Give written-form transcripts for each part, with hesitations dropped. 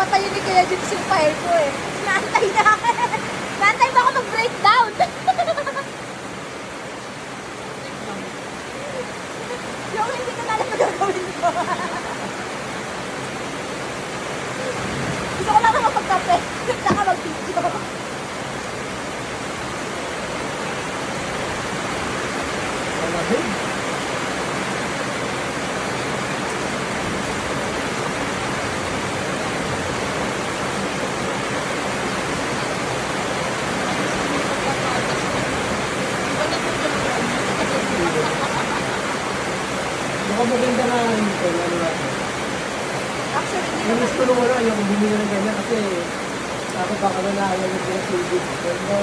papatayin ni Kuya Jibs yung fire ko eh. Naantay na ako. Naantay ba ako mag-breakdown? Yung hindi ko na alam na gagawin ko. Gusto ko lang na mapagkape. Saka mag-video. Malamig. Baka maganda nga ito, ano natin. Actually, hindi Yung naman. gusto nung wala, yung bumili ng ganyan kasi dapat baka na ayaw yung pinag-tubig. Pero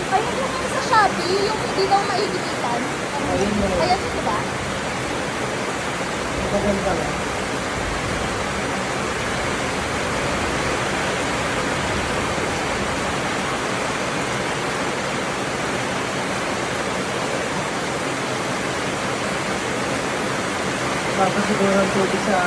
Ayun yung sa Shopee, yung hindi daw maigitan. ayun na. Ayan, di ba? Maganda nga. Tapos siguro ang tubig sa